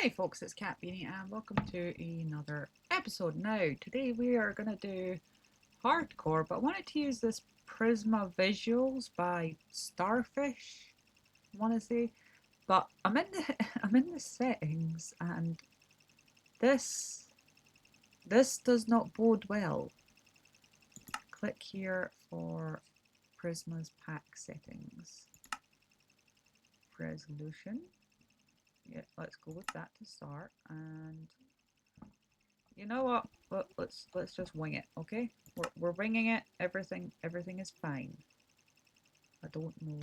Hi folks, it's Kat.Beanie and welcome to another episode. Now, today we are going to do hardcore, but I wanted to use this Prisma Visuals by Starfish, I want to say, but I'm in the I'm in the settings and this does not bode well. Click here for Prisma's pack settings. Resolution. Yeah, let's go with that to start, and you know what? Let's just wing it, okay? We're winging it. Everything is fine. I don't know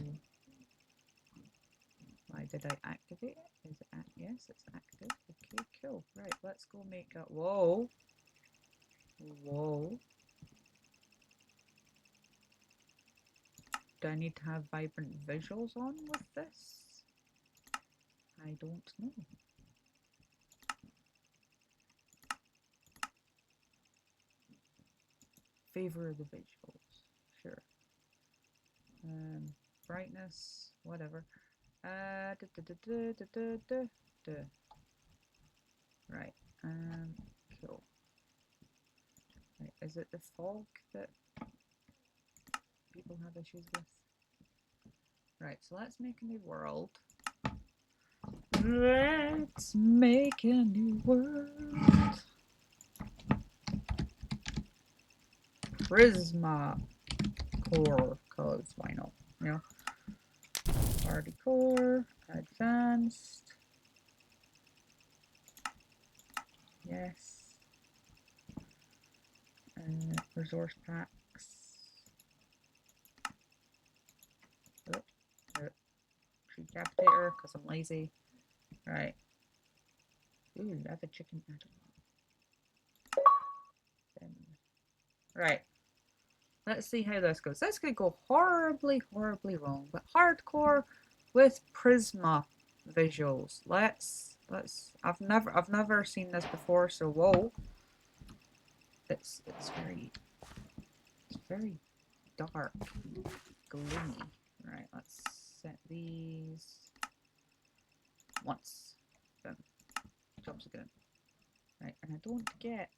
why did I activate it? Is it yes, it's active. Okay, cool. Right, let's go make a whoa. Whoa. Do I need to have vibrant visuals on with this? I don't know. Favor the visuals. Sure. Brightness, whatever. Da, da, da, da, da, da, da, da. Right. Cool. Right. Is it the fog that people have issues with? Right. So let's make a new world. Let's make a new world. Prisma core, cause why not? Yeah. Hardcore, advanced. Yes. Resource packs. Oh, tree capitator, cause I'm lazy. Right. Ooh, lava chicken. I don't know. Right. Let's see how this goes. This could go horribly, horribly wrong, but hardcore with Prisma visuals. Let's. I've never seen this before, so whoa. It's very dark, gloomy. Right. Let's set these once. Boom. Jobs again. Right, and I don't get.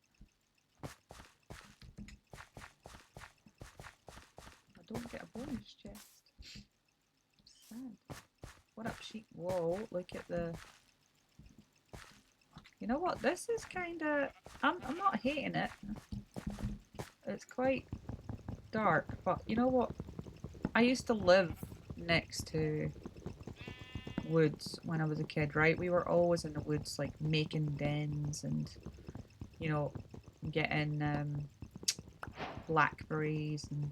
A bonus chest. Sad. What up, sheep? Whoa, look at the... You know what? This is kind of... I'm not hating it. It's quite dark, but you know what? I used to live next to woods when I was a kid, right? We were always in the woods, like, making dens and, you know, getting blackberries and,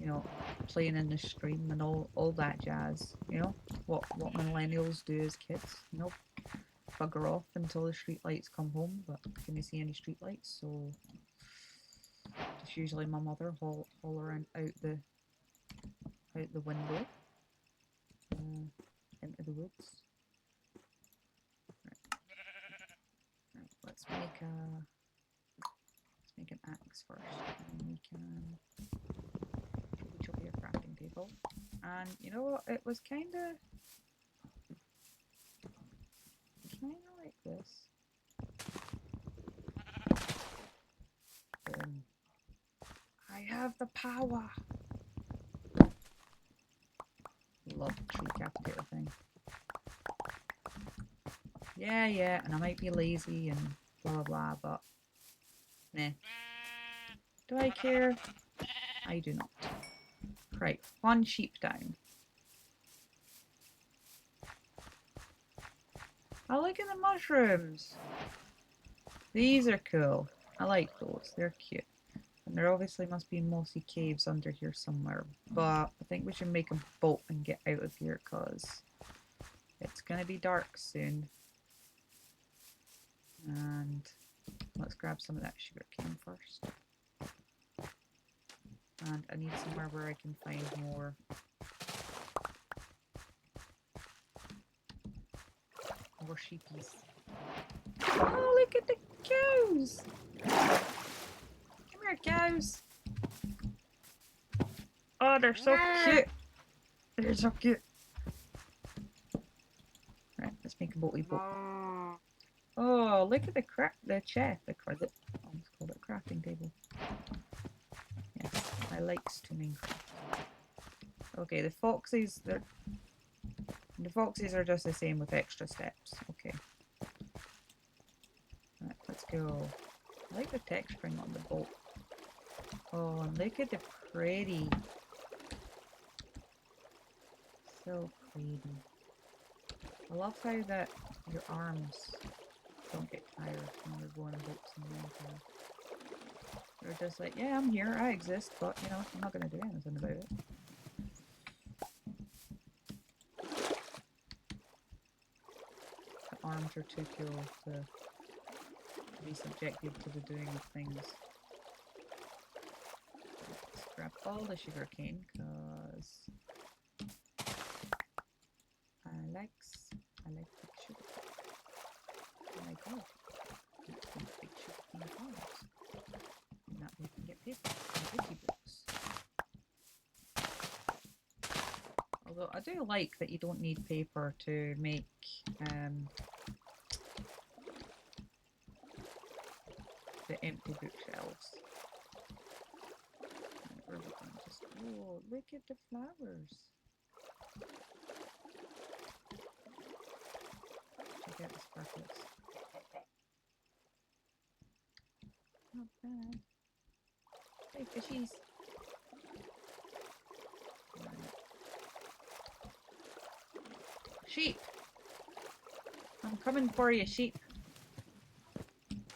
you know, playing in the stream and all that jazz, you know? What millennials do as kids, you know? Bugger off until the street lights come home, but I couldn't see any street lights, so just usually my mother hollering out the window into the woods. Right, let's make an axe first, and we can chop a crafting table. And you know what? It was kind of like this. I have the power. Love the tree capitator thing. Yeah, and I might be lazy and blah blah blah, but nah. Do I care? I do not. Right, one sheep down. Oh, look at the mushrooms. These are cool. I like those. They're cute. And there obviously must be mossy caves under here somewhere. But I think we should make a boat and get out of here because it's going to be dark soon. And let's grab some of that sugar cane first. And I need somewhere where I can find more sheepies. Oh, look at the cows! Come here, cows! Oh, they're so cute! They're so cute! Right, Let's make a boaty boat. Oh, look at the chest. I almost called it a crafting table. Yes, I likes to Minecraft. Okay, the foxes are just the same with extra steps. Okay. Right, let's go. I like the texturing on the boat. Oh, and look at the pretty. So pretty. I love how that your arms don't get tired when you're going on boats in Minecraft. You're just like, yeah, I'm here, I exist, but you know, I'm not gonna do anything about it. The arms are too cool to be subjected to the doing of things. Let's grab all the sugar cane because I like big sugar cane. I like all big sugar cane farms. And that we can get paper and wiki books. Although I do like that you don't need paper to make the empty bookshelves. Where are we going? Just, oh, look at the flowers. Check out the sparkles. Not bad. Hey, fishies. Right. Sheep. I'm coming for you, sheep.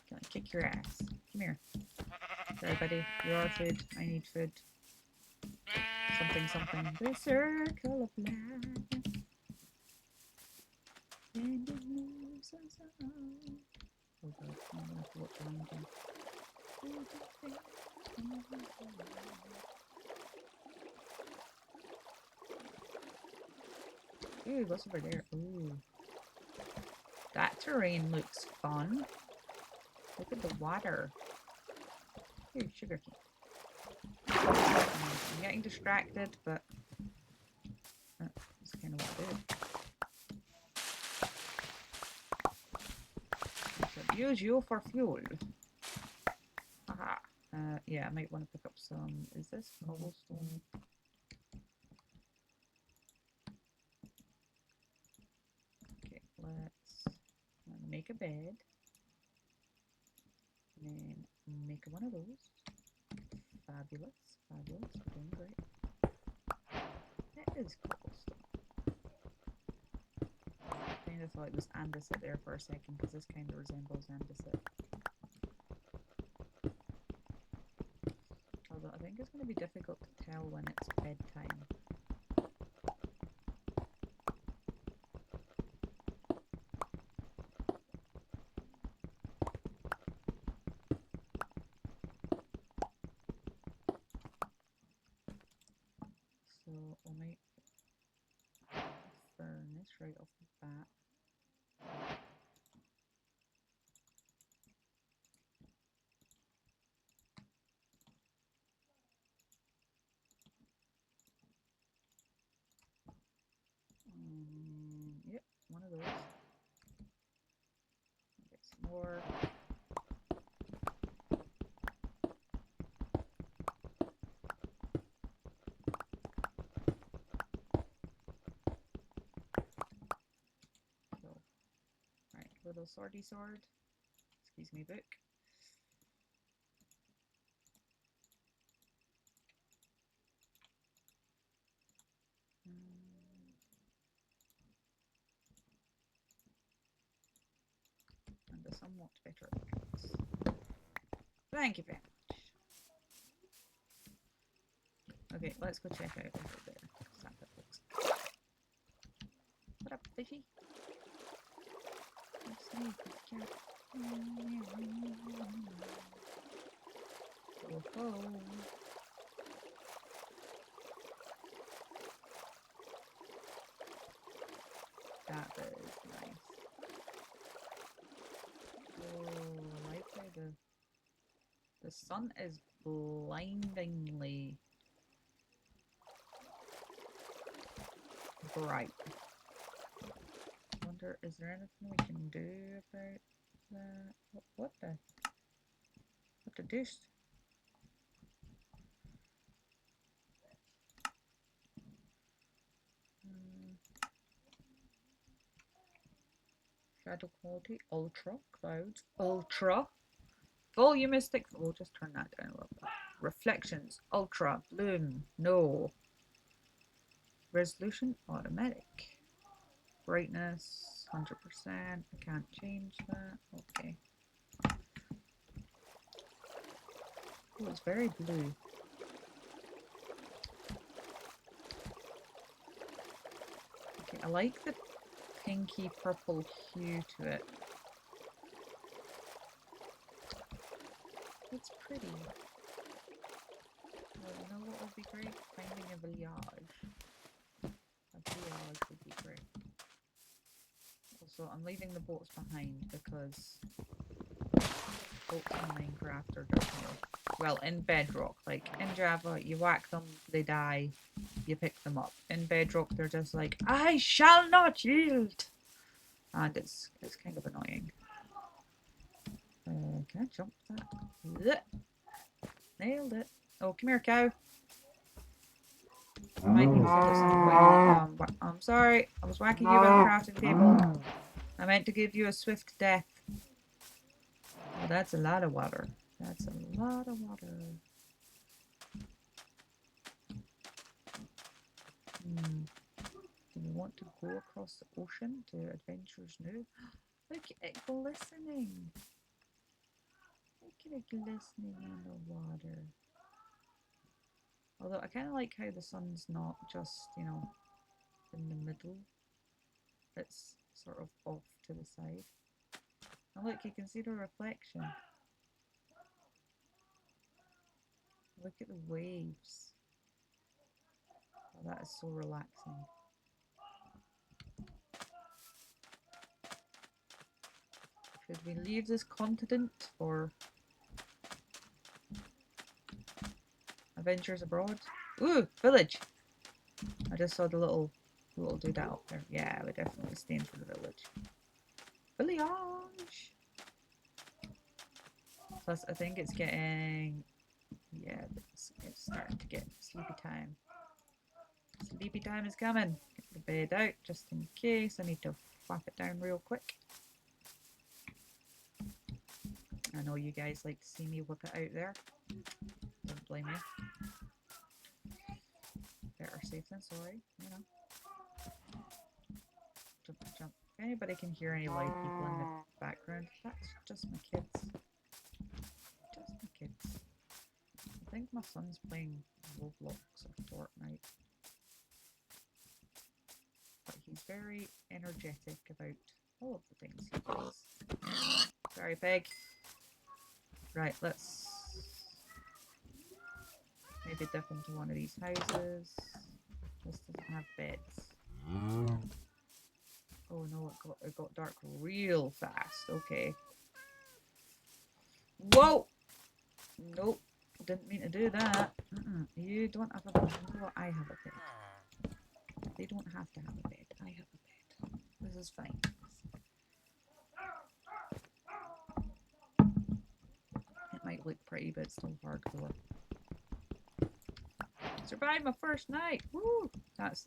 Gonna kick your ass. Come here. Sorry, buddy. You're food. I need food. Something, something. The circle of life. And it moves us on. Oh god, I'm gonna have to watch behind you. Ooh, what's over there? Ooh. That terrain looks fun. Look at the water. Ooh, sugar cane. I'm getting distracted, but that's kind of what I do. I should use you for fuel. Haha. Yeah, I might want to pick up some. Is this cobblestone? Okay, let's make a bed. And then make one of those. Fabulous, fabulous. We're doing great. That is cobblestone. I kind of thought it was andesite there for a second because this kind of resembles andesite. Although I think it's going to be difficult to tell when it's bedtime. So we'll make a furnace right off the bat. Yep, one of those. Get some more. So, right, little swordy sword. Excuse me, book. And a somewhat better pickaxe. Thank you very much. Okay, let's go check out over there. That looks. What up, fishy? Snake, cat. Whoa. That is nice. Oh, I like how the sun is blindingly bright. I wonder wonder, is there anything we can do about that? What the deuce? Shadow quality, ultra, clouds, ultra. Volumistic, we'll just turn that down a little bit. Reflections, ultra, bloom, no. Resolution, automatic. Brightness, 100%. I can't change that. Okay. Oh, it's very blue. Okay, I like the pinky purple hue to it. It's pretty. Well, you know what would be great? Finding a village. A village would be great. Also, I'm leaving the boats behind because boats in Minecraft are just more. Well, in Bedrock, like in Java, you whack them, they die, you pick them up. In Bedrock, they're just like, I shall not yield! And it's kind of annoying. Can I jump that? Nailed it. Oh, come here, cow. I might need food at some point. I'm sorry, I was whacking you with a crafting table. I meant to give you a swift death. Oh, that's a lot of water. That's a lot of water. Do you want to go across the ocean to adventures new? Look at it glistening. Look at it glistening on the water. Although I kind of like how the sun's not just, you know, in the middle. It's sort of off to the side. And look, you can see the reflection. Look at the waves. Oh, that is so relaxing. Should we leave this continent for adventures abroad? Ooh, village! I just saw the little doodah up there. Yeah, we're definitely staying for the village. Village! Plus, I think it's getting... Yeah, it's starting to get sleepy time. Sleepy time is coming. Get the bed out just in case. I need to flap it down real quick. I know you guys like to see me whip it out there. Don't blame me. Better safe than sorry, you know. Jump, jump. If anybody can hear any loud people in the background, that's just my kids. Just my kids. I think my son's playing Roblox or Fortnite. But he's very energetic about all of the things he does. Sorry, pig. Right, let's maybe dip into one of these houses. This doesn't have beds. Oh no, it got dark real fast. Okay. Whoa! Nope. Didn't mean to do that. You don't have a bed. You know what? I have a bed. They don't have to have a bed. I have a bed. This is fine. It might look pretty, but it's still hardcore. Survived my first night. Woo! That's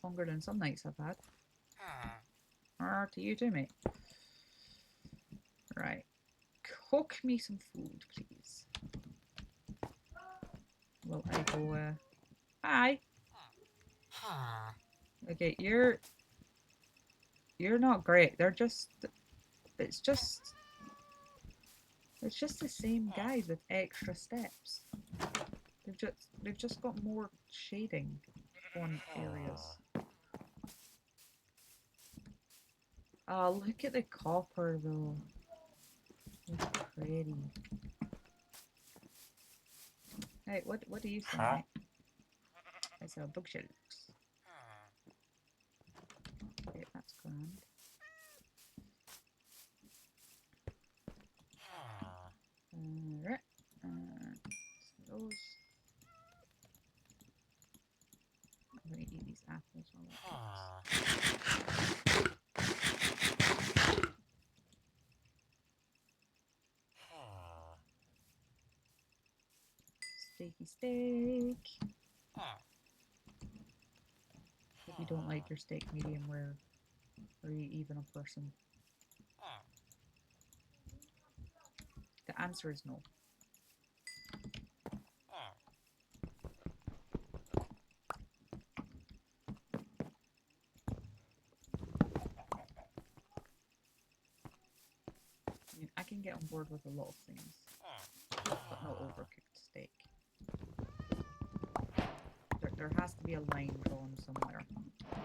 longer than some nights I've had. To you too, mate. Right. Cook me some food, please. Well, I go, hi. Okay, you're not great. They're just, it's just the same guys with extra steps. They've just got more shading on areas. Oh, look at the copper though. It's pretty. Hey, what do you think, mate? I sell bookshelves. Okay, that's grand. Alright. Those. I'm gonna eat these apples while that cooks. steaky steak. If you don't like your steak medium rare, are you even a person? The answer is no. I mean, I can get on board with a lot of things, but not overcooked steak. There has to be a line drawn somewhere,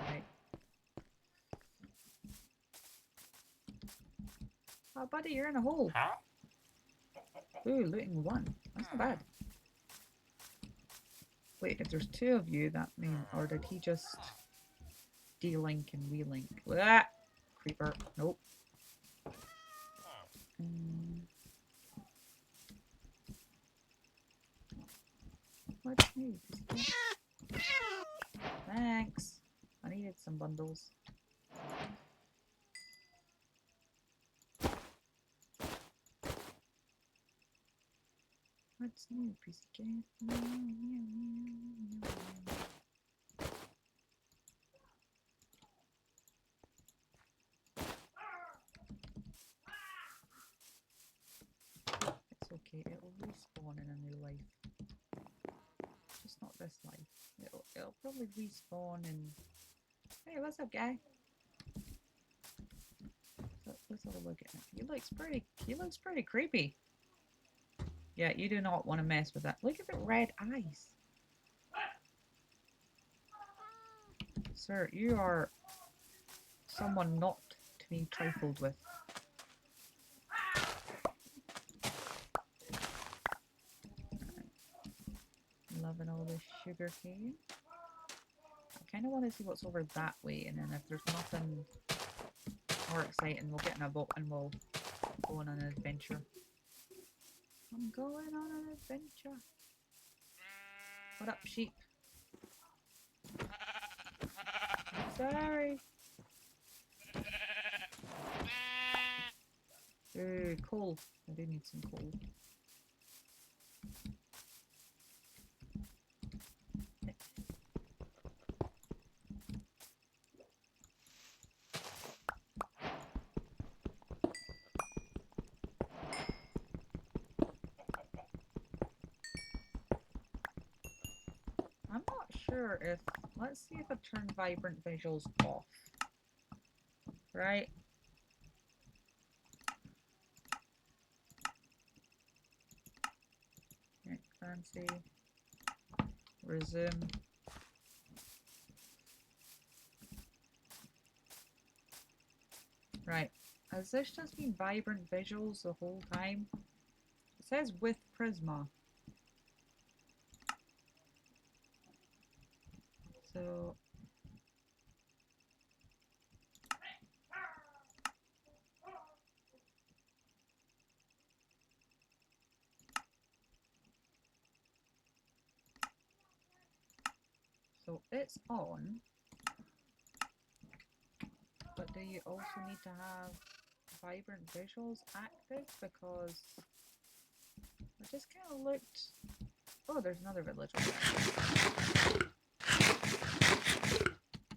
right? Oh, buddy, you're in a hole. Ooh, looting 1. That's not bad. Wait, if there's 2 of you, that means, or did he just de-link and re-link? Ah! Creeper. Nope. What's new? Thanks. I needed some bundles. What's new, pussycat? It's okay, it'll respawn in a new life. Just not this life. It'll probably respawn in... Hey, what's up, guy? Let's have a look at him. He looks pretty creepy. Yeah, you do not want to mess with that. Look at the red eyes. Sir, you are someone not to be trifled with. Loving all this sugar cane. I kind of want to see what's over that way, and then if there's nothing more exciting, we'll get in a boat and we'll go on an adventure. I'm going on an adventure. What up, sheep? I'm sorry. Ooh, coal. I do need some coal. I'm not sure if... Let's see if I turn vibrant visuals off. Right? Right, fancy. Resume. Right. Has this just been vibrant visuals the whole time? It says with Prisma. So... So it's on. But do you also need to have vibrant visuals active? Because I just kind of looked... Oh, there's another village over there.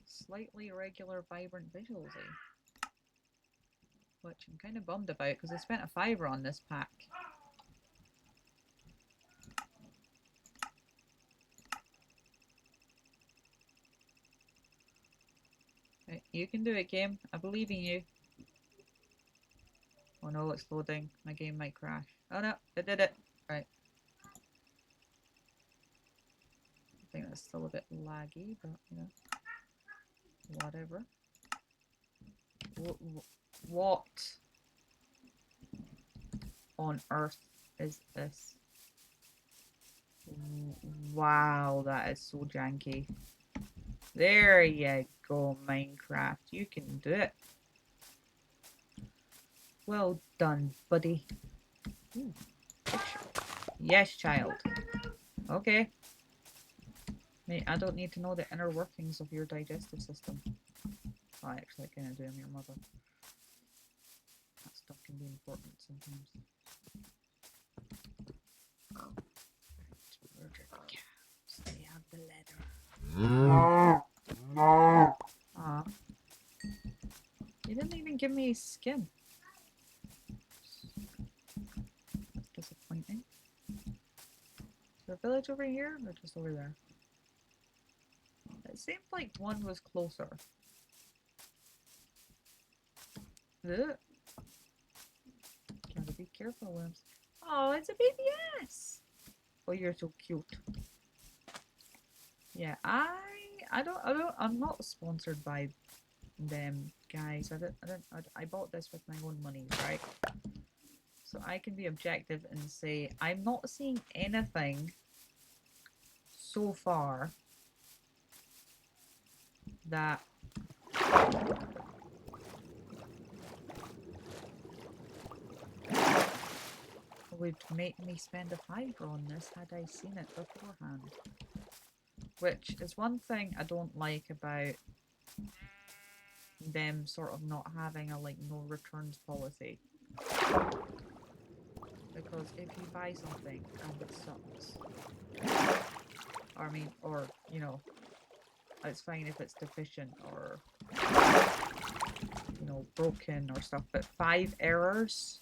Slightly irregular vibrant visuals, eh? Which I'm kind of bummed about because I spent a £5 on this pack. Right, you can do it, game. I believe in you. Oh no, it's loading. My game might crash. Oh no, it did it. Right. I think that's still a bit laggy, but you know, whatever. What on earth is this? Wow, that is so janky. There you go, Minecraft. You can do it. Well done, buddy. Ooh, yes, child. Okay. Mate, I don't need to know the inner workings of your digestive system. Oh, actually, I kind of do. I'm your mother. That stuff can be important sometimes. Cows, they have the leather. Ah, you didn't even give me skin. That's disappointing. Is there a village over here or just over there? It seemed like one was closer. Ugh. Gotta be careful, Limbs. Oh, it's a baby ass. Oh, you're so cute. Yeah, I'm not sponsored by them, guys. I bought this with my own money, right? So I can be objective and say I'm not seeing anything so far that would make me spend a fiver on this had I seen it beforehand. Which is one thing I don't like about them sort of not having a like no returns policy. Because if you buy something and it sucks, or I mean, or you know, it's fine if it's deficient or you know broken or stuff, but 5 errors.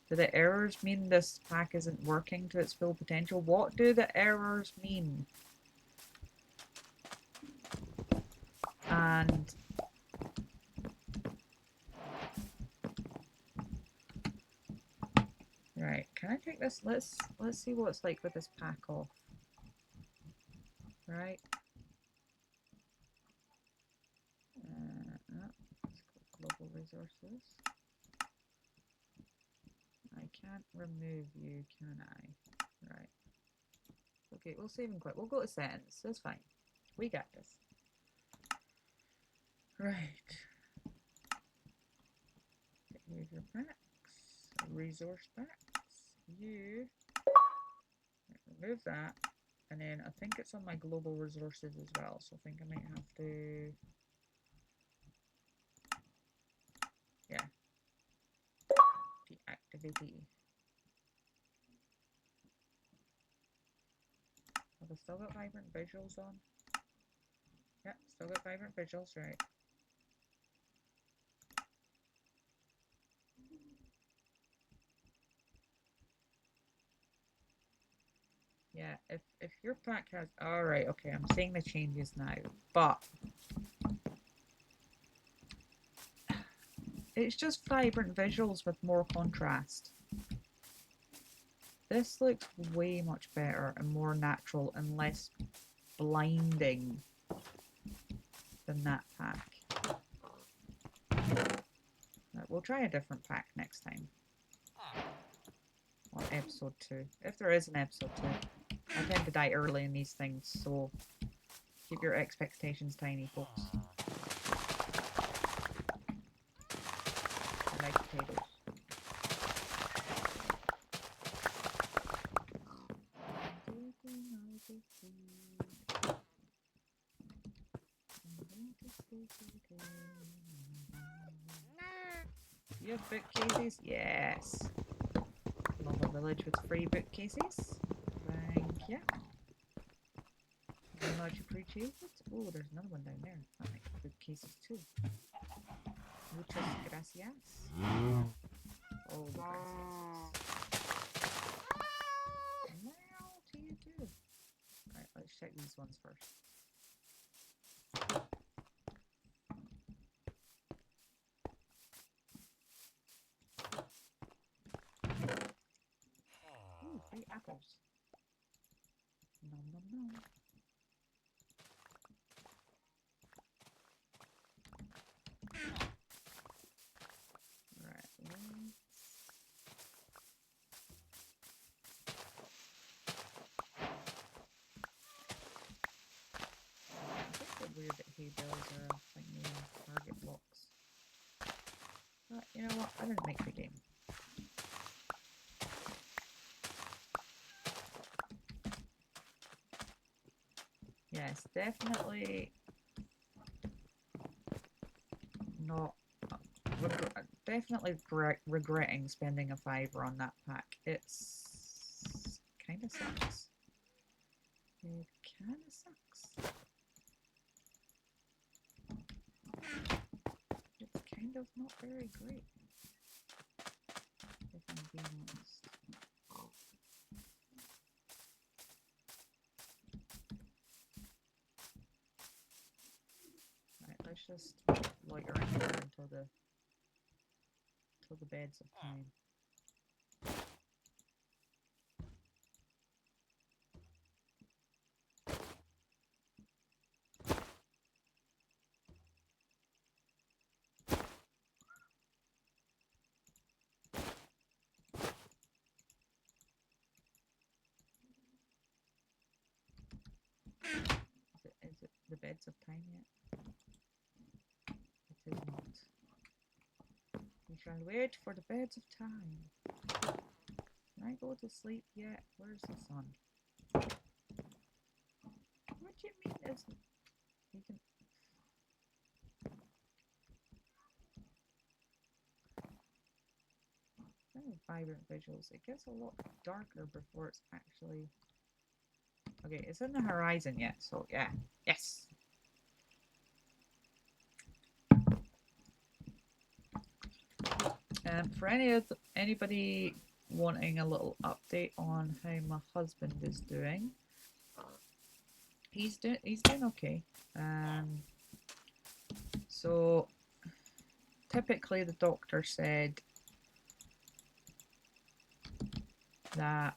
Do the errors mean this pack isn't working to its full potential? What do the errors mean? And right, can I take this? Let's see what it's like with this pack off. Right. Let's go global resources. I can't remove you, can I? Right. Okay, we'll save and quit. We'll go to settings. That's fine. We got this. Right. Remove your packs. Resource packs. You. Remove that. And then I think it's on my global resources as well. So I think I might have to. Yeah. Deactivate it. Have I still got vibrant visuals on? Yep, still got vibrant visuals, right. Yeah, if your pack has, all right, okay, I'm seeing the changes now, but it's just vibrant visuals with more contrast. This looks way much better and more natural and less blinding than that pack. Right, we'll try a different pack next time. On episode 2. If there is an episode 2. I tend to die early in these things, so keep your expectations tiny, folks. I like potatoes. You have bookcases? Yes. Love a village with free bookcases. Thank you. Very much appreciated. Oh, there's another one down there. I like bookcases too. Muchas gracias. Oh, gracias. Now to you too. Alright, let's check these ones first. Ooh, 3 apples. Nom nom nom. Right, let's... It's a bit weird that hay bales are like new target blocks. But you know what? I didn't make the game. Yes, definitely not. Definitely regretting spending a fiver on that pack. It's kind of sucks. It kind of sucks. It's kind of not very great, if I'm being honest. Right, let's just loiter in here until the beds of time. Is it the beds of time yet? It is not. We shall wait for the beds of time. Can I go to sleep yet? Where's the sun? What do you mean is you can... Vibrant visuals. It gets a lot darker before it's actually... Okay, it's in the horizon yet, so yeah. Yes! For anybody wanting a little update on how my husband is doing, he's doing okay. So typically the doctor said that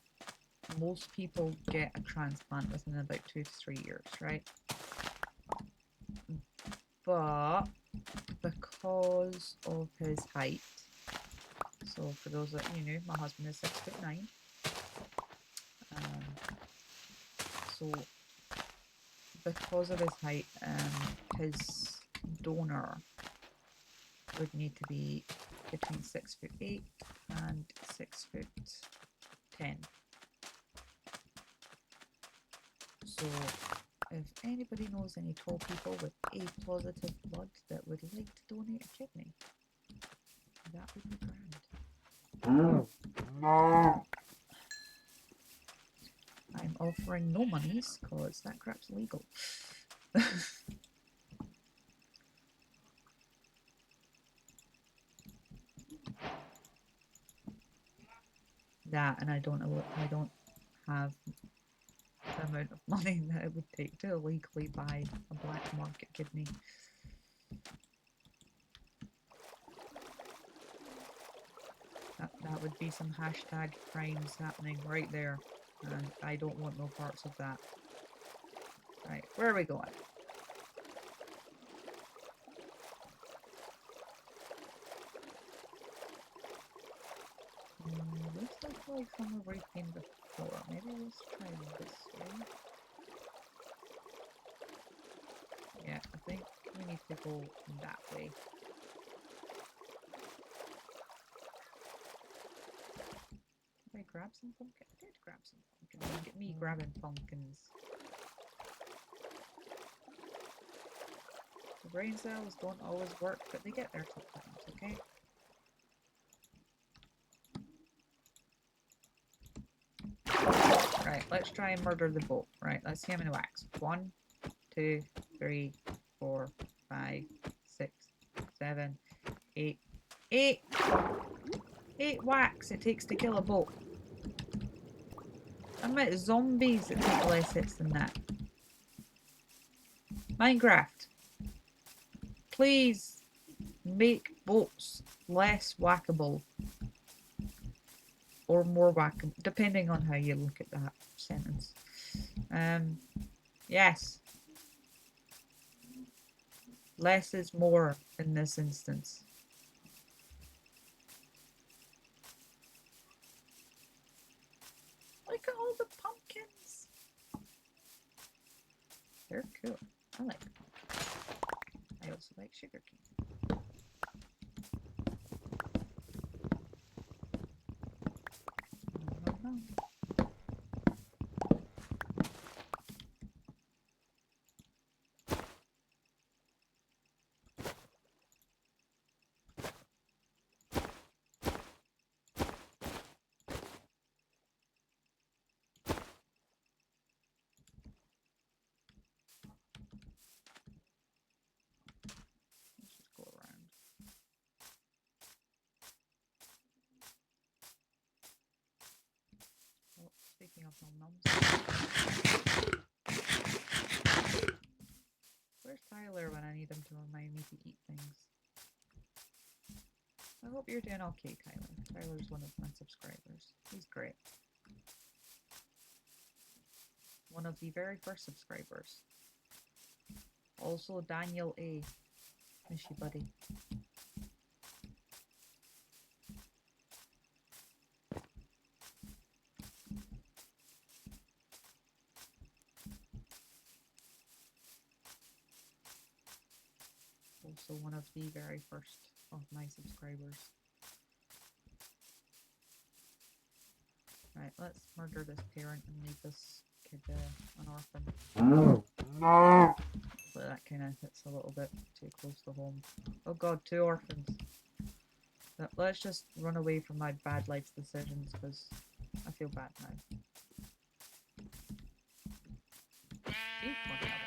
most people get a transplant within about 2 to 3 years, right? But because of his height, so for those that you know, my husband is 6'9". So because of his height, his donor would need to be between 6'8" and 6'10". So if anybody knows any tall people with A positive blood that would like to donate a kidney, that would be grand. I'm offering no monies because that crap's illegal. That, and I don't have the amount of money that it would take to illegally buy a black market kidney. That would be some hashtag crimes happening right there, and I don't want no parts of that. Right, where are we going? This looks like somewhere we've been before. Maybe let's try this way. Yeah, I think we need to go that way. Did I grab some pumpkin? I did grab some pumpkins. Look at me grabbing pumpkins. The brain cells don't always work, but they get there sometimes, okay? Right, let's try and murder the boat. Right, let's see how many whacks. 1, 2, 3, 4, 5, 6, 7, 8. 8! 8 whacks it takes to kill a boat. I met zombies that take less hits than that. Minecraft, please make boats less whackable. Or more whackable, depending on how you look at that sentence. Yes. Less is more in this instance. Look at all the pumpkins. They're cool. I like them. I also like sugar cane. Nom noms. Where's Tyler when I need him to remind me to eat things? I hope you're doing okay, Tyler. Tyler's one of my subscribers. He's great. One of the very first subscribers. Also, Daniel A. Miss you, buddy. Also, one of the very first of my subscribers. Right, let's murder this parent and leave this kid an orphan. But that kind of hits a little bit too close to home. Oh god, 2 orphans. Let's just run away from my bad life decisions because I feel bad now. If on the other hand,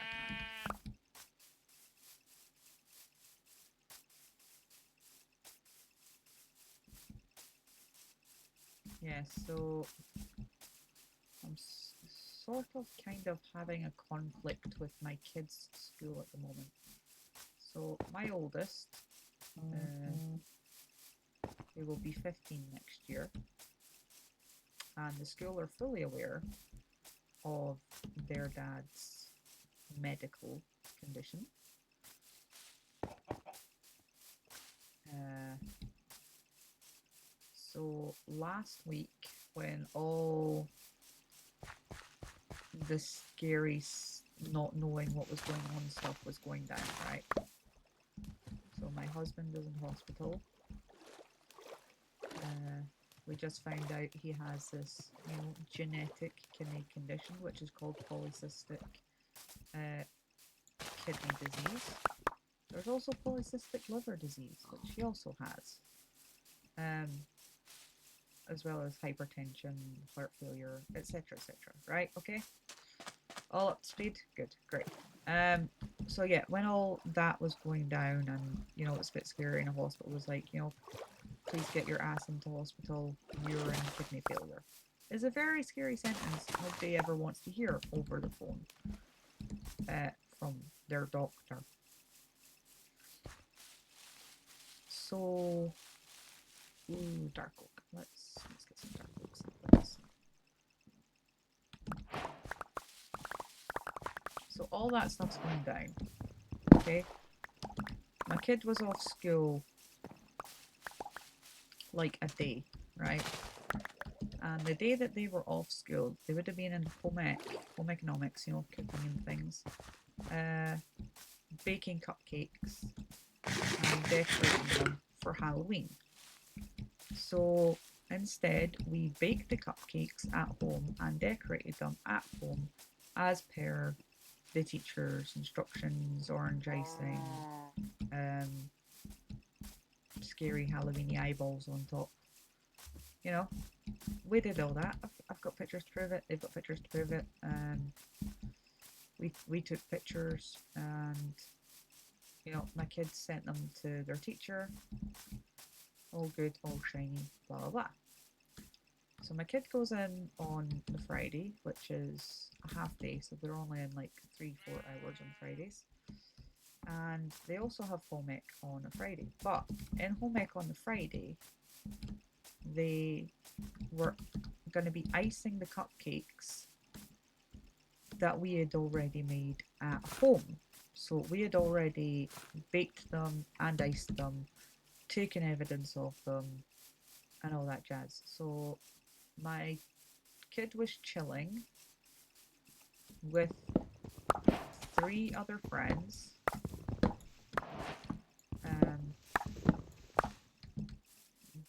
yeah, so I'm sort of kind of having a conflict with my kids' school at the moment. So my oldest, they will be 15 next year, and the school are fully aware of their dad's medical condition. So last week, when all the scary not knowing what was going on stuff was going down, right? So my husband is in hospital. We just found out he has this, genetic kidney condition, which is called polycystic kidney disease. There's also polycystic liver disease, which he also has, as well as hypertension, heart failure, etc., etc. Right? Okay. All up to speed? Good, great. So yeah, when all that was going down and, it's a bit scary in a hospital, was like, please get your ass into hospital, you're in kidney failure. It's a very scary sentence nobody ever wants to hear over the phone from their doctor. So, dark oak. Let's get some dark oaks. So all that stuff's going down. Okay. My kid was off school like a day, right? And the day that they were off school, they would have been in home economics, cooking and things, baking cupcakes and decorating them for Halloween. So instead, we baked the cupcakes at home and decorated them at home as per the teacher's instructions, orange icing, scary Halloweeny eyeballs on top. We did all that. I've got pictures to prove it. They've got pictures to prove it. We took pictures, and my kids sent them to their teacher. All good, all shiny, blah blah blah. So my kid goes in on the Friday, which is a half day, so they're only in like 3-4 hours on Fridays. And they also have home ec on a Friday. But in home ec on the Friday, they were going to be icing the cupcakes that we had already made at home. So we had already baked them and iced them, taken evidence of them, and all that jazz. So my kid was chilling with 3 other friends,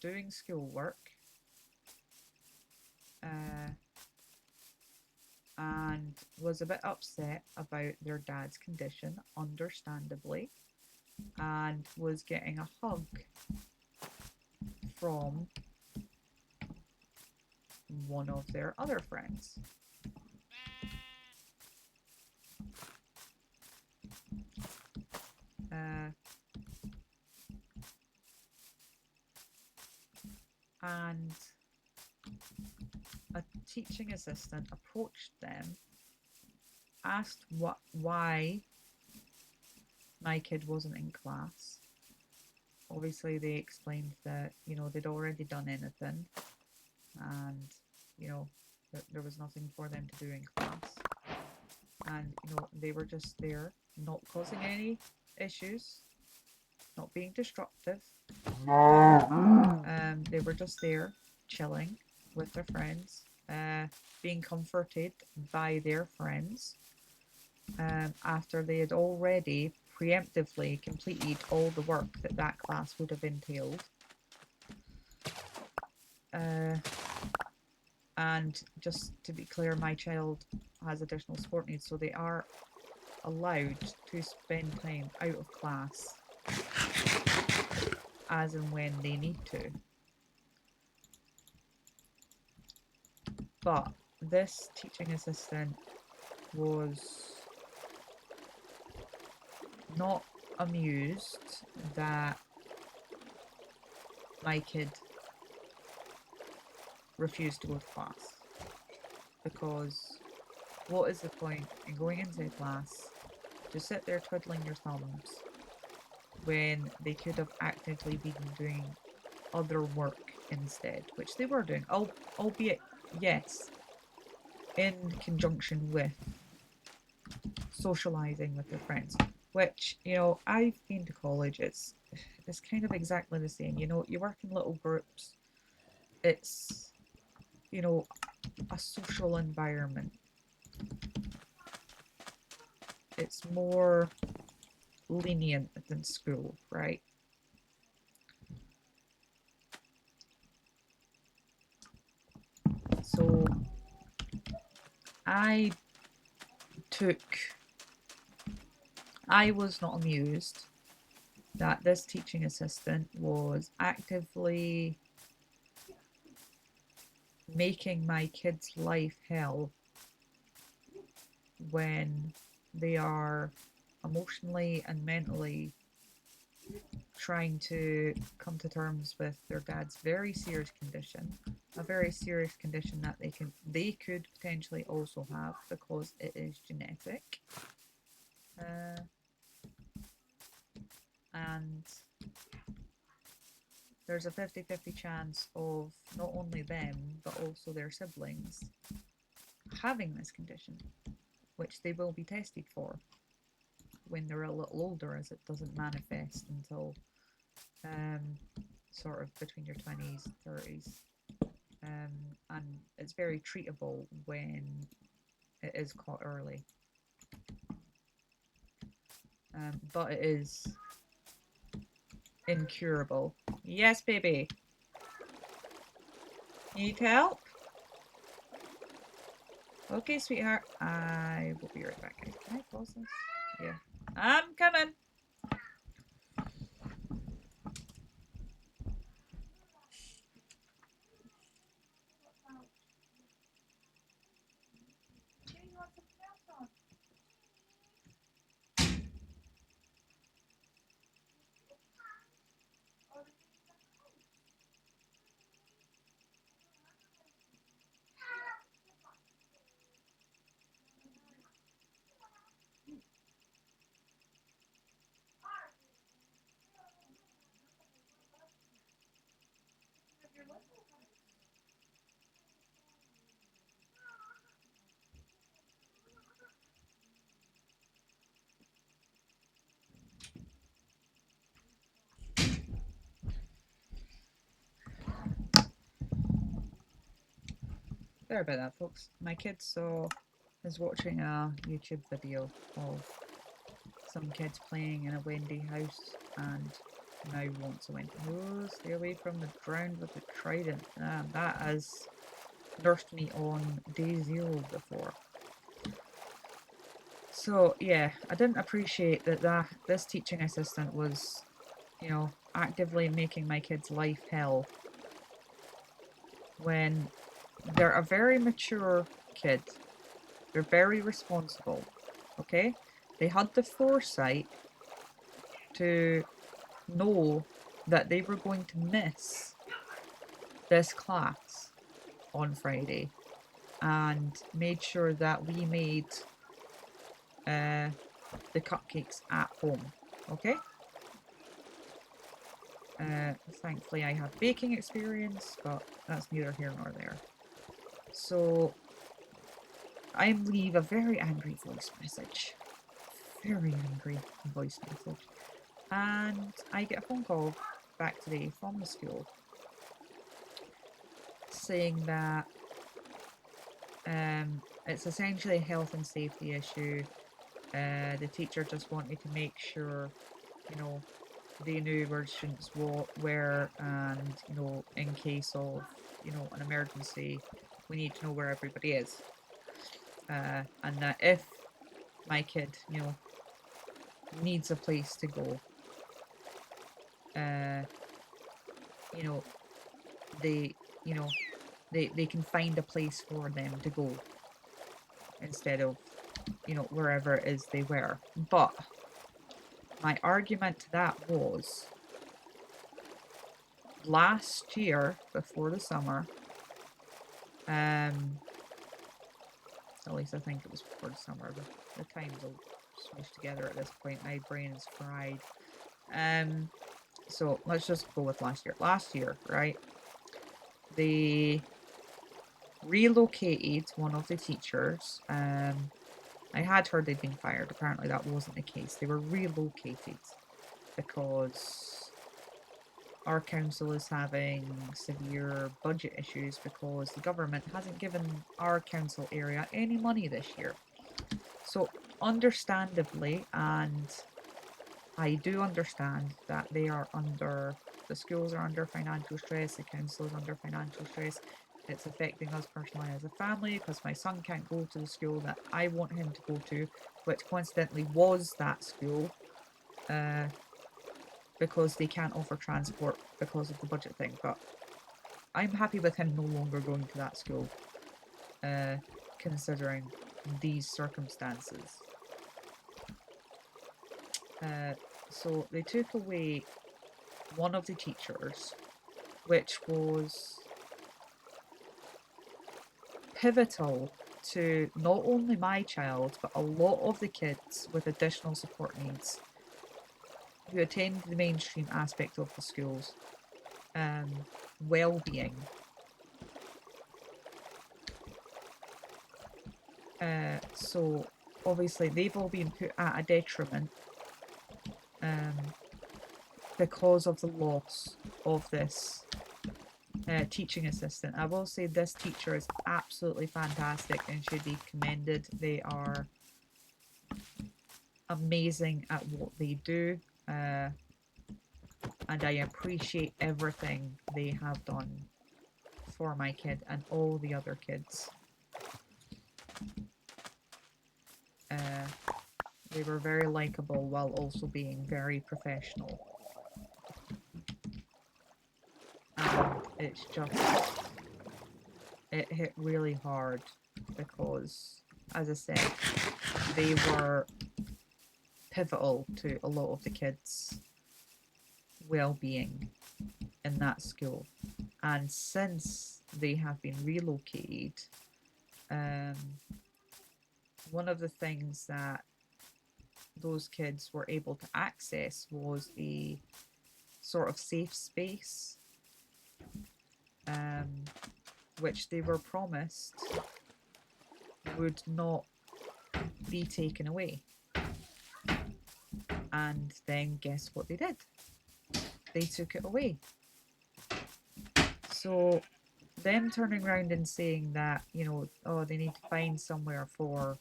doing schoolwork, and was a bit upset about their dad's condition, understandably, and was getting a hug from one of their other friends. And a teaching assistant approached them, asked why my kid wasn't in class. Obviously, they explained that, you know, they'd already done anything and, you know, there was nothing for them to do in class. And, you know, they were just there, not causing any issues, not being disruptive. They were just there, chilling with their friends, being comforted by their friends, after they had already preemptively completed all the work that that class would have entailed. And just to be clear, my child has additional support needs, so they are allowed to spend time out of class as and when they need to. But this teaching assistant was not amused that my kid refused to go to class, because what is the point in going into class to sit there twiddling your thumbs when they could have actively been doing other work instead, which they were doing, albeit, yes, in conjunction with socializing with their friends, which, you know, I've been to college, it's kind of exactly the same. You know, you work in little groups, it's, you know, a social environment. It's more lenient than school, right? So I was not amused that this teaching assistant was actively making my kid's life hell when they are emotionally and mentally trying to come to terms with their dad's very serious condition, a very serious condition that they could potentially also have because it is genetic. And there's a 50-50 chance of not only them but also their siblings having this condition, which they will be tested for when they're a little older, as it doesn't manifest until sort of between your 20s, 30s. And it's very treatable when it is caught early. But it is incurable. Yes, baby. Need help? Okay, sweetheart. I will be right back. Can I pause this? Yeah. I'm coming. Sorry about that, folks. My kid is watching a YouTube video of some kids playing in a Wendy house and now wants a Wendy. Oh, stay away from the ground with the trident. That has nursed me on day zero before. So yeah, I didn't appreciate that this teaching assistant was, you know, actively making my kid's life hell when they're a very mature kid. They're very responsible, okay? They had the foresight to know that they were going to miss this class on Friday. and made sure that we made the cupcakes at home. Okay? Thankfully I have baking experience, but that's neither here nor there. So I leave a very angry voice message. Very angry voice message. And I get a phone call back today from the school saying that it's essentially a health and safety issue. The teacher just wanted to make sure, you know, they knew where students were, and, you know, in case of, you know, an emergency, we need to know where everybody is. And that if my kid, you know, needs a place to go, you know, they, you know, they can find a place for them to go instead of, you know, wherever it is they were. But my argument to that was, last year before the summer, at least I think it was before the summer, the times all smushed together at this point, my brain is fried. So let's just go with last year. Last year, right, they relocated one of the teachers. I had heard they'd been fired. Apparently that wasn't the case. They were relocated because our council is having severe budget issues because the government hasn't given our council area any money this year. So understandably, and I do understand that they are under, the schools are under financial stress, the council is under financial stress. It's affecting us personally as a family because my son can't go to the school that I want him to go to, which coincidentally was that school, because they can't offer transport because of the budget thing. But I'm happy with him no longer going to that school, considering these circumstances. So they took away one of the teachers, which was pivotal to not only my child, but a lot of the kids with additional support needs who attend the mainstream aspect of the schools, well-being. So obviously they've all been put at a detriment because of the loss of this teaching assistant. I will say this teacher is absolutely fantastic and should be commended. They are amazing at what they do, and I appreciate everything they have done for my kid and all the other kids. They were very likable while also being very professional. And it's just, it hit really hard because, as I said, they were pivotal to a lot of the kids' well-being in that school. And since they have been relocated, one of the things that those kids were able to access was a sort of safe space, which they were promised would not be taken away. And then guess what they did? They took it away. So them turning around and saying that, you know, oh, they need to find somewhere for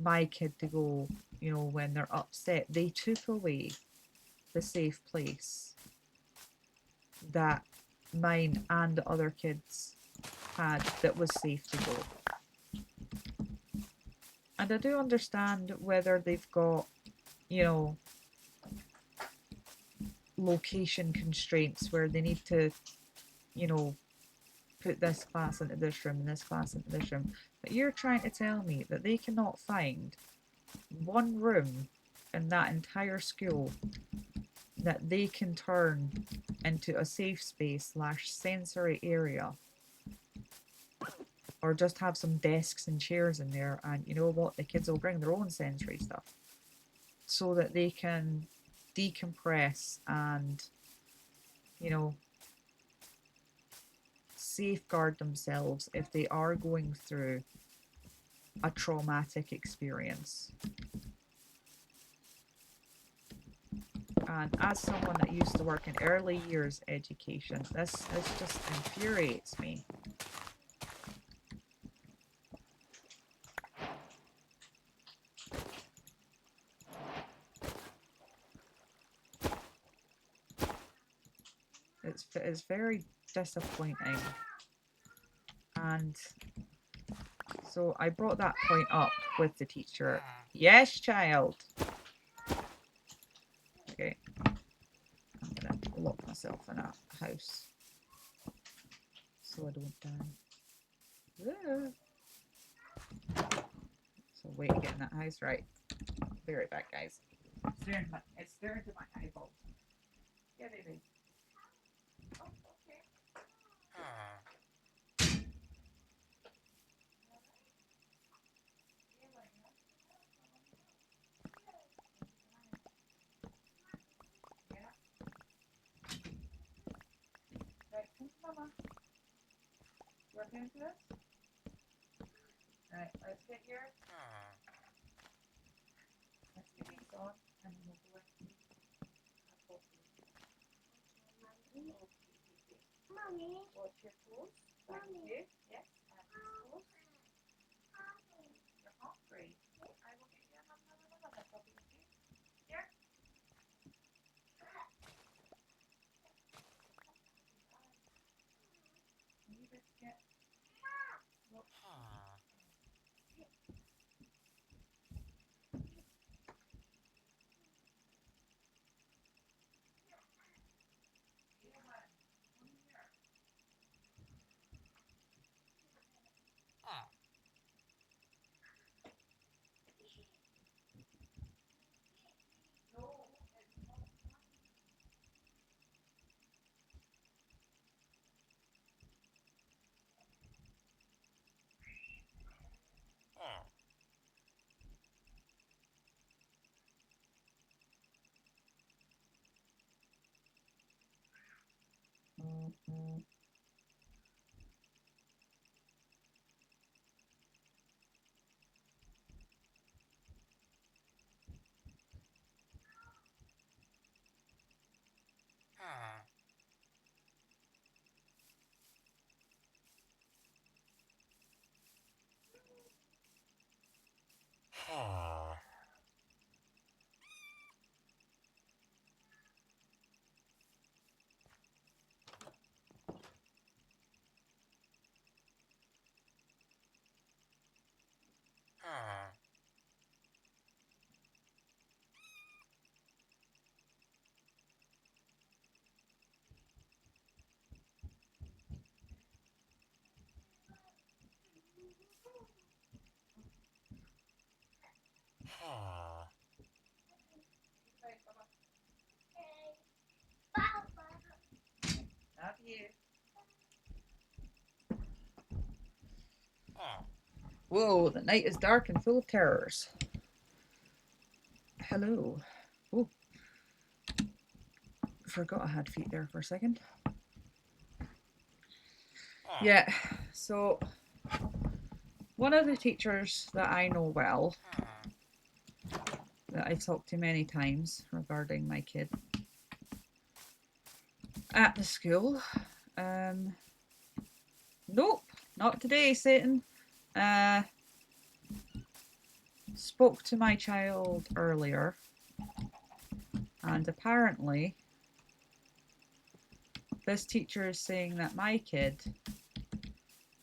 my kid to go, you know, when they're upset, they took away the safe place that mine and the other kids had that was safe to go. And I do understand whether they've got, you know, location constraints where they need to, you know, put this class into this room and this class into this room. But you're trying to tell me that they cannot find one room in that entire school that they can turn into a safe space / sensory area or just have some desks and chairs in there, and you know what, the kids will bring their own sensory stuff so that they can decompress and, you know, safeguard themselves if they are going through a traumatic experience. And as someone that used to work in early years education, this just infuriates me. It's very disappointing. And so I brought that point up with the teacher. Yes, child. Okay. I'm gonna lock myself in a house so I don't die. So wait to get in that house, right? Be right back, guys. It's staring to my eyeball. Yeah, baby. Oh, okay. Right, come to mama. You want into this? Right, let's get your. Let's get these on, and then we'll go into Mommy. Watch your toes. Thank you. Yes, and toes. You're hungry. I will get you another puppy. Here. You biscuit. Look. Love you. Whoa, the night is dark and full of terrors. Hello. Oh, forgot I had feet there for a second. Yeah, so one of the teachers that I know well, that I've talked to many times regarding my kid at the school. Nope, not today, Satan. Spoke to my child earlier, and apparently this teacher is saying that my kid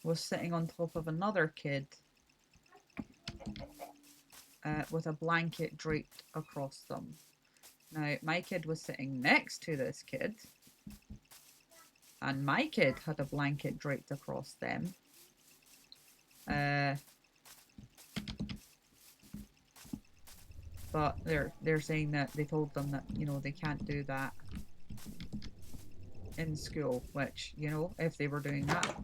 was sitting on top of another kid with a blanket draped across them. Now, my kid was sitting next to this kid, and my kid had a blanket draped across them. But they're saying that they told them that, you know, they can't do that in school, which, you know, if they were doing that,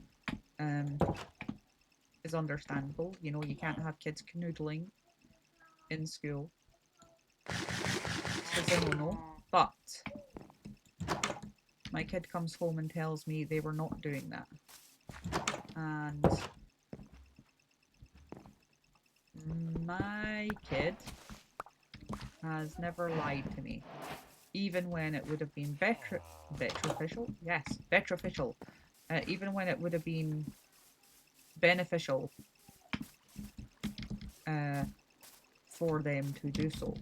is understandable. You know, you can't have kids canoodling in school. It's a no-no. But my kid comes home and tells me they were not doing that. And my kid has never lied to me, even when it would have been beneficial. Yes, beneficial. Even when it would have been beneficial for them to do so.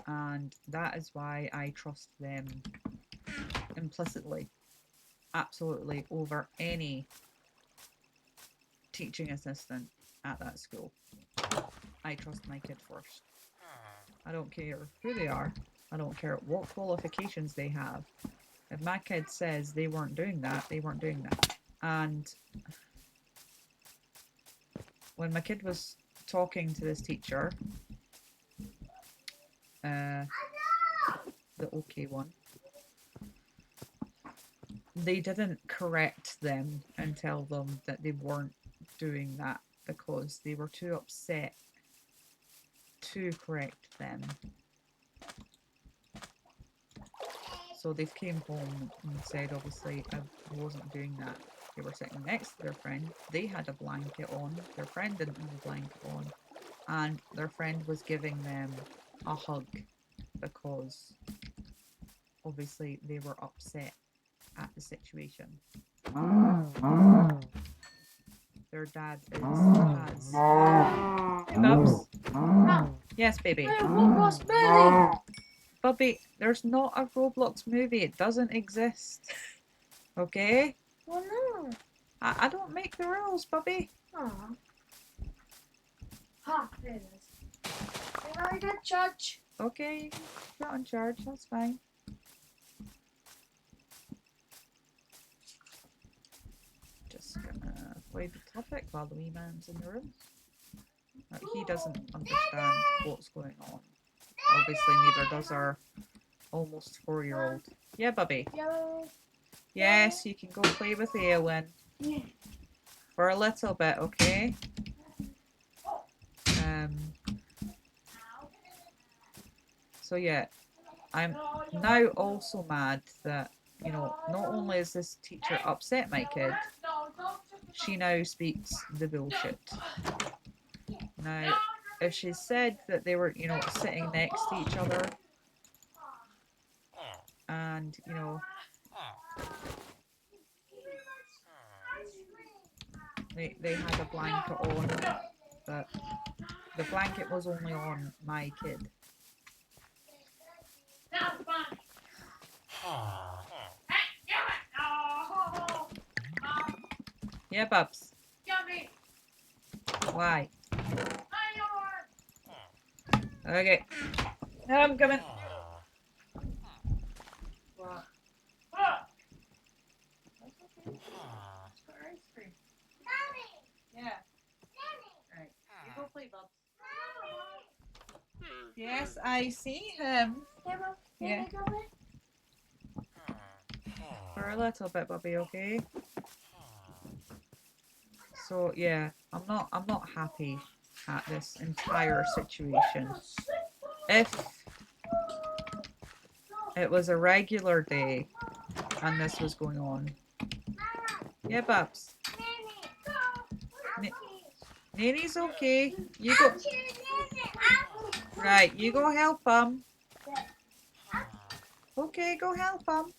And that is why I trust them implicitly, absolutely, over any teaching assistant at that school. I trust my kid first. I don't care who they are. I don't care what qualifications they have. If my kid says they weren't doing that, they weren't doing that. And when my kid was talking to this teacher, the okay one, they didn't correct them and tell them that they weren't doing that because they were too upset to correct them. So they came home and said, obviously, I wasn't doing that. They were sitting next to their friend. They had a blanket on. Their friend didn't have a blanket on. And their friend was giving them a hug because obviously they were upset at the situation. Their dad has... Hey, Bubs. Yes, baby. Roblox movie. Bubby, there's not a Roblox movie. It doesn't exist. Okay? Well, no. I don't make the rules, Bubby. Aw. Ha, there it is. You're not a judge. Okay, you can get on charge. That's fine. Just gonna play the topic while the wee man's in the room. He doesn't understand what's going on. Obviously, neither does our almost 4-year-old. Yeah, Bubby. Yellow. Yes, you can go play with Eowyn. Yeah. For a little bit, okay? So yeah, I'm now also mad that, you know, not only is this teacher upset my kid, she now speaks the bullshit. Now, if she said that they were, you know, sitting next to each other and, you know, they had a blanket on, but the blanket was only on my kid. Yeah, Bubs. Why? Okay. Now I'm coming. What? Yeah. Right. You go play, Bubs. Yes, I see him. Yeah. For a little bit, Bubby, okay? So yeah, I'm not happy at this entire situation. If it was a regular day and this was going on. Yeah, Babs. Nanny's okay. You go. Right, you go help him. Okay, go help him.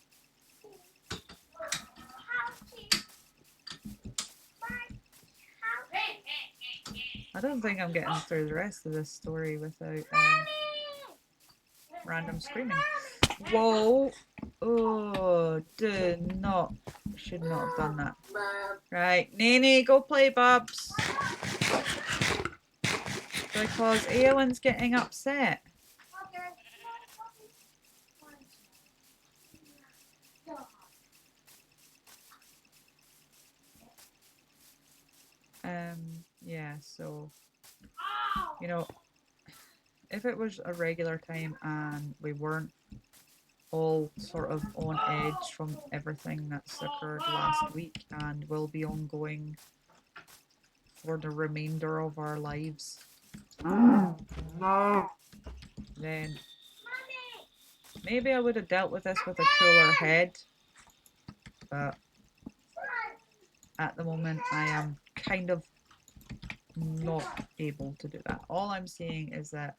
I don't think I'm getting through the rest of this story without random screaming. Whoa. Oh, should not have done that. Right, Nene, go play, Bubs. Because Eowyn's getting upset. Yeah, so, you know, if it was a regular time and we weren't all sort of on edge from everything that's occurred last week and will be ongoing for the remainder of our lives, then maybe I would have dealt with this with a cooler head, but at the moment I am kind of not able to do that. All I'm saying is that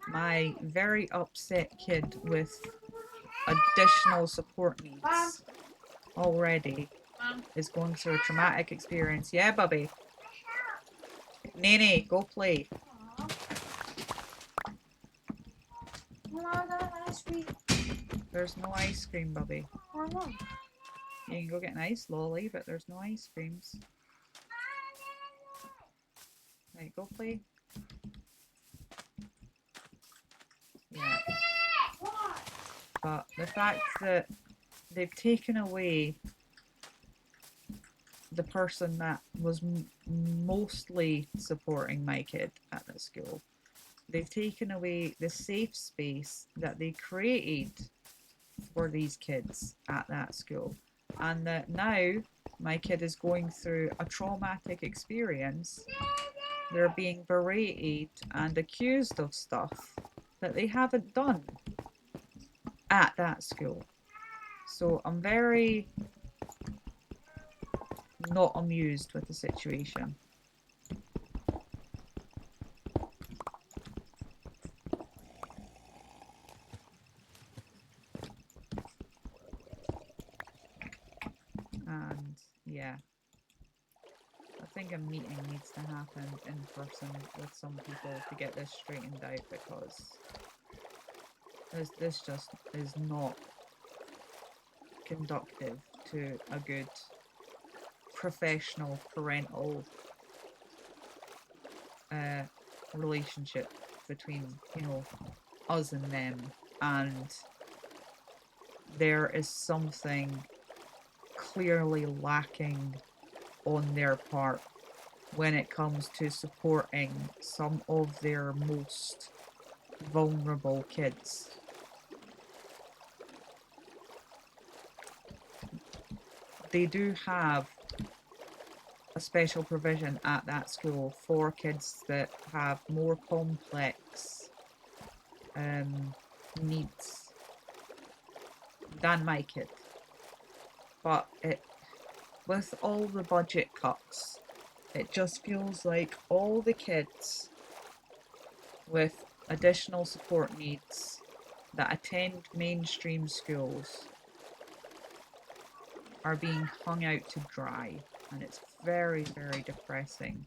my very upset kid with additional support needs already is going through a traumatic experience. Yeah, Bubby. Nene, go play. There's no ice cream, Bubby. You can go get an ice lolly, but there's no ice creams. Right, go play. Yeah. But the fact that they've taken away the person that was mostly supporting my kid at the school, they've taken away the safe space that they created for these kids at that school, and that now my kid is going through a traumatic experience. They're being berated and accused of stuff that they haven't done at that school. So I'm very not amused with the situation. And yeah, I think a meeting needs to happen in person with some people to get this straightened out, because this just is not conductive to a good professional parental relationship between, you know, us and them. And there is something clearly lacking on their part when it comes to supporting some of their most vulnerable kids. They do have a special provision at that school for kids that have more complex needs than my kid. But with all the budget cuts, it just feels like all the kids with additional support needs that attend mainstream schools are being hung out to dry, and it's very, very depressing.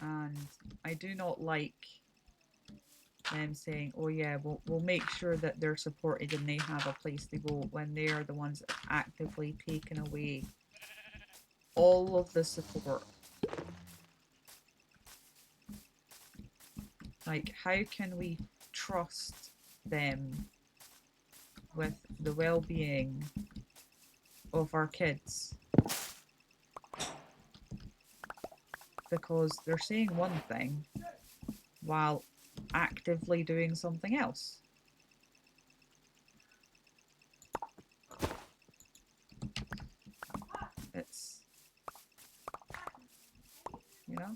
And I do not like them saying, oh yeah, we'll make sure that they're supported and they have a place to go, when they are the ones that have actively taken away all of the support. Like, how can we trust them with the well-being of our kids? Because they're saying one thing while actively doing something else. It's, you know?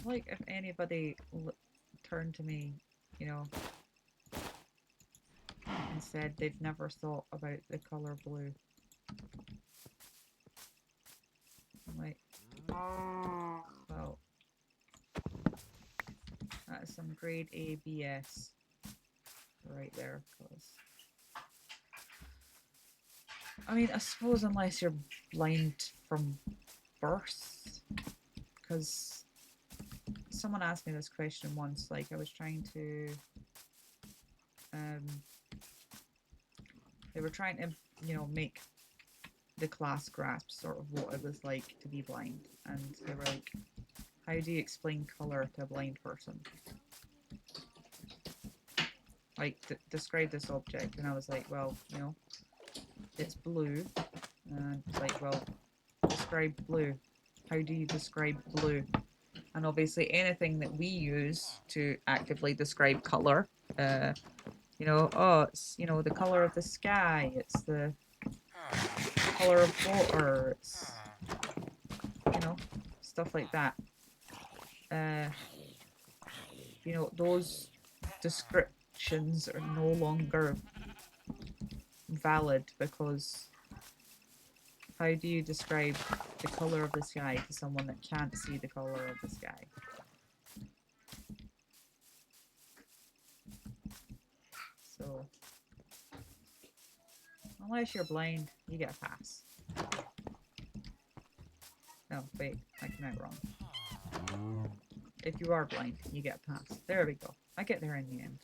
Like if anybody turned to me, you know, and said they've never thought about the colour blue. I'm like, well, that is some grade A BS right there, because I mean, I suppose unless you're blind from birth, because someone asked me this question once, like I was trying to, they were trying to, you know, make the class grasp sort of what it was like to be blind, and they were like, how do you explain colour to a blind person? like, describe this object. And I was like, well, you know, it's blue. And it's like, well, describe blue. How do you describe blue? And obviously anything that we use to actively describe color, you know, oh, it's, you know, the color of the sky, it's the color of water, it's, you know, stuff like that. You know, those descriptions are no longer valid because how do you describe the color of the sky to someone that can't see the color of the sky? So, unless you're blind, you get a pass. No, wait, I came out wrong. If you are blind, you get a pass. There we go. I get there in the end.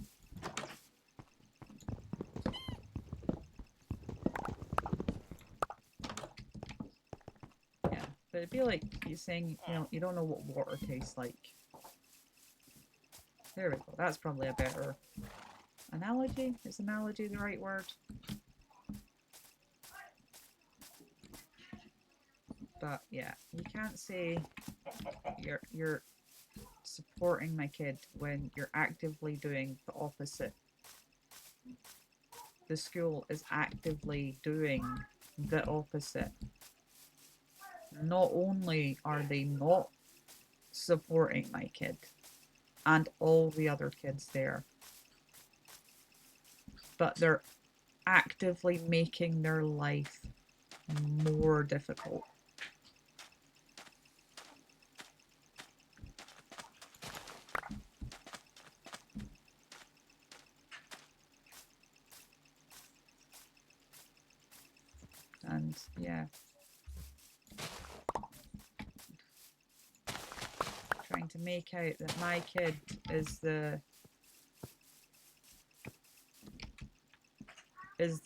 Yeah, but it'd be like you saying, you know, you don't know what water tastes like. There we go. That's probably a better analogy. Is analogy the right word? But yeah, you can't say you're supporting my kid when you're actively doing the opposite. The school is actively doing the opposite. Not only are they not supporting my kid and all the other kids there, but they're actively making their life more difficult. And yeah, trying to make out that my kid is the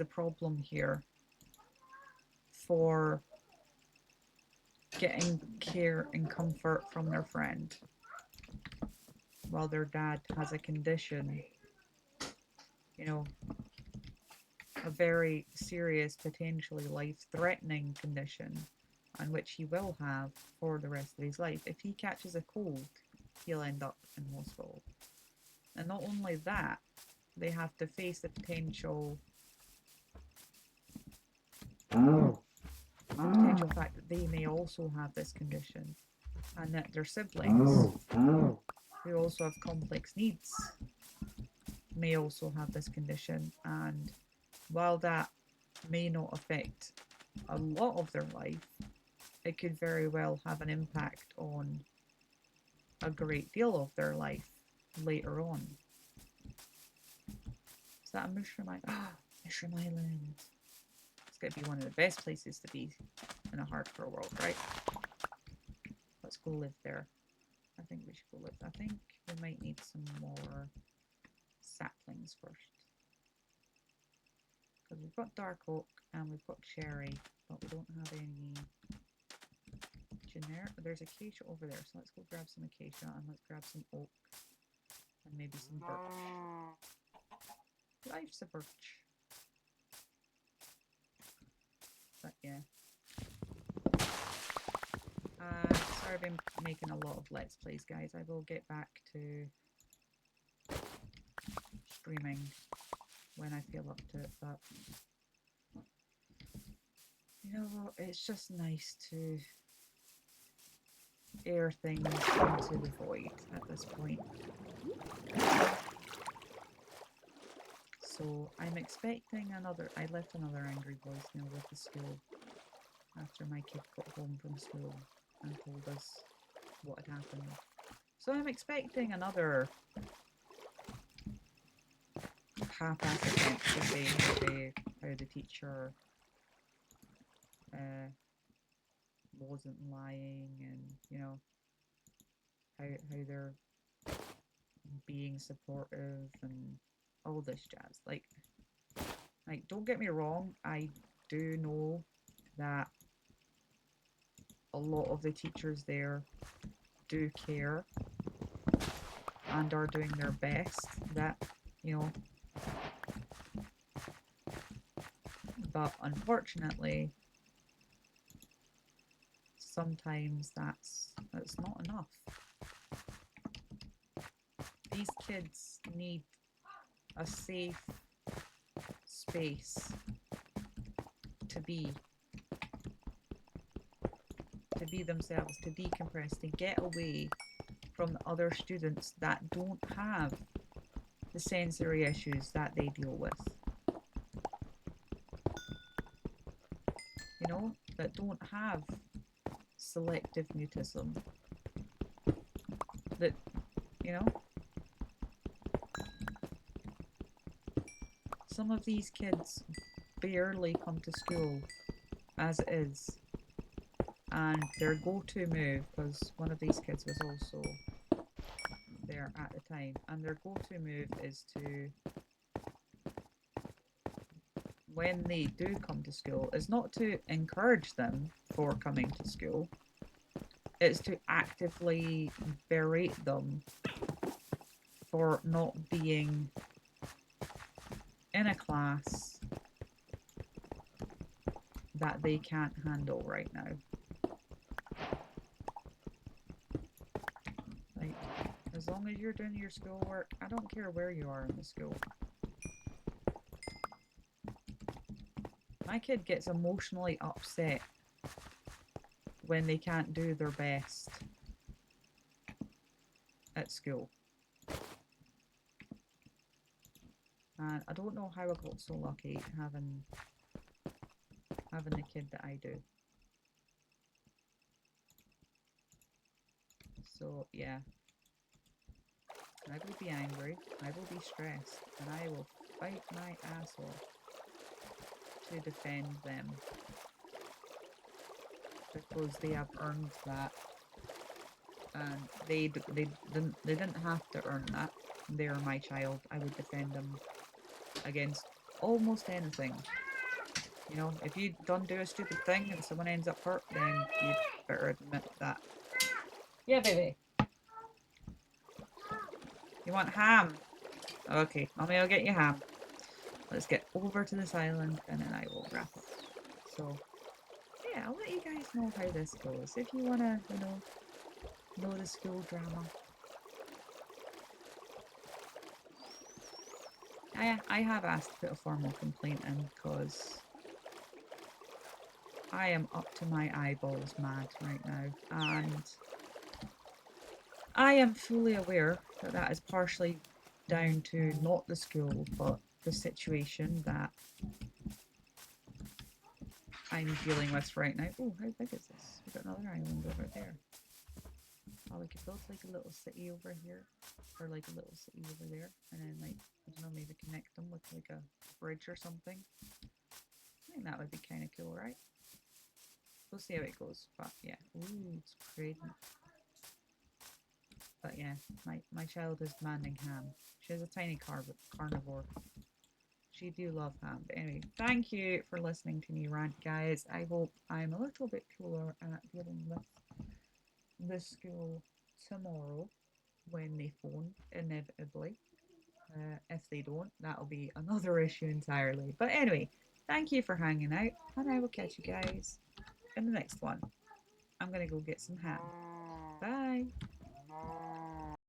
problem here for getting care and comfort from their friend while their dad has a condition, you know, a very serious, potentially life-threatening condition, and which he will have for the rest of his life. If he catches a cold, he'll end up in hospital. And not only that, they have to face the potential fact that they may also have this condition, and that their siblings, who also have complex needs, may also have this condition. And while that may not affect a lot of their life, it could very well have an impact on a great deal of their life later on. Is that a mushroom island? Ah, mushroom island. It's going to be one of the best places to be in a hardcore world, right? Let's go live there. I think we should go live. I think we might need some more saplings first. Because we've got dark oak and we've got cherry, but we don't have any generic. There's acacia over there, so let's go grab some acacia and let's grab some oak and maybe some birch. Life's a birch. But yeah. Sorry I've been making a lot of Let's Plays, guys. I will get back to streaming when I feel up to it, but you know, it's just nice to air things into the void at this point. So I'm expecting another. I left another angry voicemail with the school after my kid got home from school and told us what had happened. So I'm expecting another half-assed attempt to say how the teacher wasn't lying, and you know how they're being supportive and all this jazz. Like don't get me wrong, I do know that a lot of the teachers there do care and are doing their best. That, you know, But unfortunately, sometimes that's not enough. These kids need a safe space to be themselves, to decompress, to get away from the other students that don't have the sensory issues that they deal with. You know, that don't have selective mutism. That, you know, some of these kids barely come to school as it is. And their go-to move, because one of these kids was also there at the time, and their go-to move is to, when they do come to school, is not to encourage them for coming to school, it's to actively berate them for not being in a class that they can't handle right now. Like, as long as you're doing your schoolwork, I don't care where you are in the school. My kid gets emotionally upset when they can't do their best at school. And I don't know how I got so lucky having the kid that I do. So yeah, I will be angry, I will be stressed, and I will fight my ass off to defend them, because they have earned that, and they didn't have to earn that. They're my child. I would defend them against almost anything. You know, if you don't do a stupid thing and someone ends up hurt, then you better admit that. Yeah, baby. You want ham? Okay, mommy will get you ham. Let's get over to this island and then I will wrap up. So, yeah, I'll let you guys know how this goes. If you want to, know the school drama. I have asked to put a formal complaint in because I am up to my eyeballs mad right now, and I am fully aware that that is partially down to not the school, but the situation that I'm dealing with right now. Oh, how big is this? We've got another island over there. Oh, we could build like a little city over here, or like a little city over there, and then like, I don't know, maybe connect them with like a bridge or something. I think that would be kind of cool, right? We'll see how it goes, but yeah. Ooh, it's pretty. But yeah, my child is demanding ham. She has a tiny carnivore. She do love ham. But anyway, thank you for listening to me rant, guys. I hope I'm a little bit cooler at dealing with the school tomorrow when they phone, inevitably. If they don't, that'll be another issue entirely. But anyway, thank you for hanging out, and I will catch you guys in the next one. I'm gonna go get some ham. Bye.